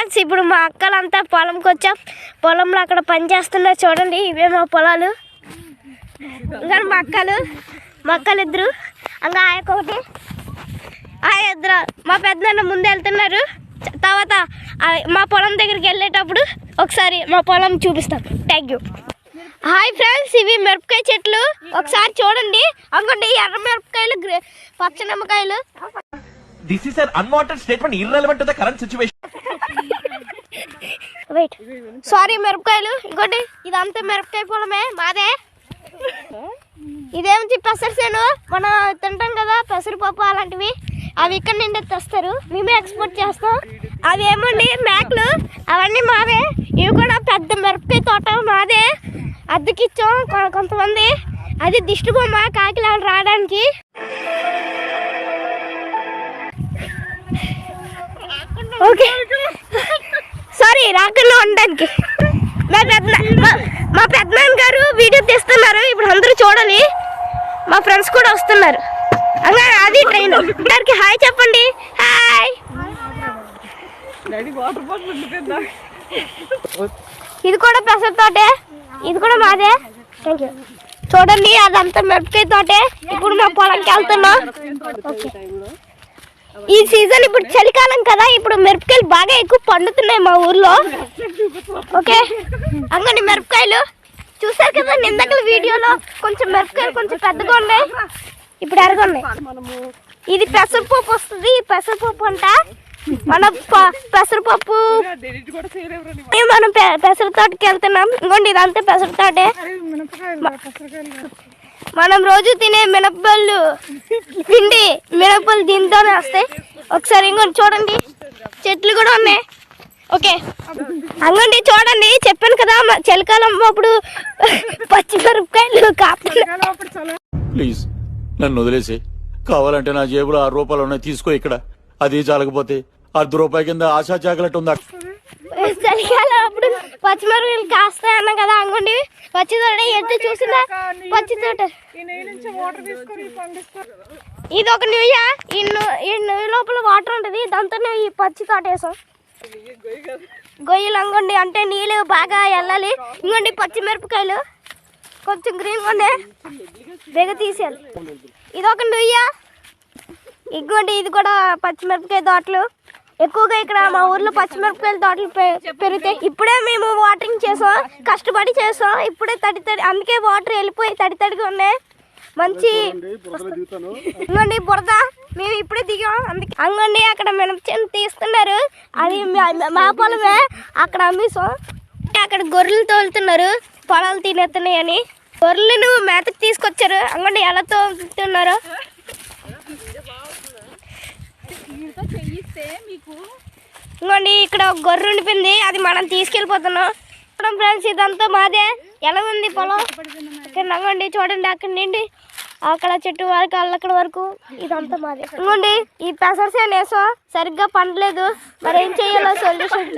Friends ఇప్పుడు మా అక్కలంతా పొలంకి వచ్చాం. పొలంలో అక్కడ పని చేస్తున్నారు చూడండి. ఇవే మా పొలాలు. ఇంకా మా అక్కలు ఇద్దరు, ఇంకా ఒకటి ఇద్దరు మా పెద్దనాన్న ముందు వెళ్తున్నారు. తర్వాత మా పొలం దగ్గరికి వెళ్ళేటప్పుడు ఒకసారి మా పొలం చూపిస్తాం. Thank you. హాయ్ ఫ్రెండ్స్, ఇవి మిరపకాయ చెట్లు. ఒకసారి చూడండి. అనుకోండి ఎర్ర మిరపకాయలు, పచ్చ నిమ్మకాయలు. This is an unwanted statement irrelevant to the current situation. Wait, sorry, మిరపకాయలు. ఇంకోటి ఇదంతా మిరపకాయ పొలమే మాదే. ఇదేమిటి పెసరసేను, మనం తింటాం కదా పెసరపప్పు అలాంటివి. అవి ఇక్కడ నుండి తెస్తారు, మేమే ఎక్స్పోర్ట్ చేస్తాం. అవి ఏమండి మేకలు, అవన్నీ మావే. ఇవి కూడా పెద్ద మిరపకాయ తోట మాదే. అద్దెకిచ్చాం కొంతమంది. అది దిష్టి బొమ్మ కాకిలాడ రావడానికి. ఓకే, సారీ, రాకుండా ఉండడానికి. మా పెద్దనాన్న గారు వీడియో తీస్తున్నారు. ఇప్పుడు అందరూ చూడాలి. మా ఫ్రెండ్స్ కూడా వస్తున్నారు. అది ట్రైన్. అందరికి హాయ్ చెప్పండి. హాయ్. ఇది కూడా పెసర తోటే, ఇది కూడా మాదే. Thank you. చూడండి అదంతా మిరపకాయ తోటే. ఇప్పుడు మా పొలంకి వెళ్తున్నాం. ఓకే, ఈ సీజన్ ఇప్పుడు చలికాలం కదా, ఇప్పుడు మిరపకాయలు బాగా ఎక్కువ పండుతున్నాయి మా ఊర్లో. ఓకే, అంగని మిరపకాయలు చూసారు కదా నిందకల వీడియోలో. కొంచెం మిరపకాయలు కొంచెం పెద్దగా ఉన్నాయి, ఇప్పుడు ఎరగొన్నాయి. ఇది పెసరపప్పు వస్తుంది. పెసరపప్పు అంట మనం పెసరపప్పు మనం పెసర తోటకి వెళ్తున్నాం. ఇంకోండి ఇదంతా పెసర తోటే. మనం రోజు తినే మినపళ్ళు పిండి మినపళ్ళు దీంతోనే వస్తాయి. ఒకసారి ఇంకోటి చూడండి, చెట్లు కూడా ఉన్నాయి. ఓకే, అంగండి చూడండి, చెప్పాను కదా చలికాలం అప్పుడు పచ్చిమిరపకాయలు కాపుతున్నాయి. ప్లీజ్ నన్ను వదిలేసి, కావాలంటే నా జేబులో 6 రూపాయలు ఉన్నాయి, తీసుకో. ఇక్కడ అది చాలకపోతే ₹1 కింద ఆశా చాకలెట్ ఉందా? చలికాలం అప్పుడు పచ్చిమిరపకాయలు కాస్తాయి అన్నా కదా. అంగండి పచ్చి తోట ఎంత చూసినా పచ్చి తోట. ఇది ఒక న్యూయా. ఈ న్యూ లోపల వాటర్ ఉంటుంది, దాంతో ఈ పచ్చి తోట వేసాం. గొయ్యలు అంగండి, అంటే నీళ్ళు బాగా వెళ్ళాలి. ఇంకోండి పచ్చిమిరపకాయలు కొంచెం గ్రీన్గా ఉన్నాయి, బేగ తీసేయాలి. ఇది ఒక న్యూయా. ఇంకోండి ఇది కూడా పచ్చిమిరపకాయ తోటలు. ఎక్కువగా ఇక్కడ మా ఊర్లో పచ్చిమిరపకాయల తోటలు పెరుగుతాయి. ఇప్పుడే మేము వాటరింగ్ చేసాం, కష్టపడి చేసాం. ఇప్పుడే తడి, అందుకే వాటర్ వెళ్ళిపోయి తడిగా ఉన్నాయి. మంచి ఇంకోండి బురద, మేము ఇప్పుడే దిగాం. అందుకే అంగండి అక్కడ మినపచేను తీస్తున్నారు. అది మా పొలమే, అక్కడ అమ్మేసాం. అక్కడ గొర్రెలు తోలుతున్నారు, పొలాలు తినేస్తున్నాయి అని. గొర్రెలను మేతకు తీసుకొచ్చారు. అంగండి ఎలా తోలుతున్నారు. ఇంకోండి ఇక్కడ గొర్రె ఉండిపోయింది, అది మనం తీసుకెళ్ళిపోతున్నాం. ఫ్రెండ్స్ ఇదంతా మాదే. ఎలా ఉంది పొలం? ఇక్కడ నవ్వండి చూడండి, అక్కడ నుండి అక్కడ చెట్టు వరకు అక్కడ వరకు ఇదంతా మాదే. ఇంకోండి ఈ పెసరసేను వేసాం, సరిగ్గా పండలేదు. మరి ఏం చేయాలో సొల్యూషన్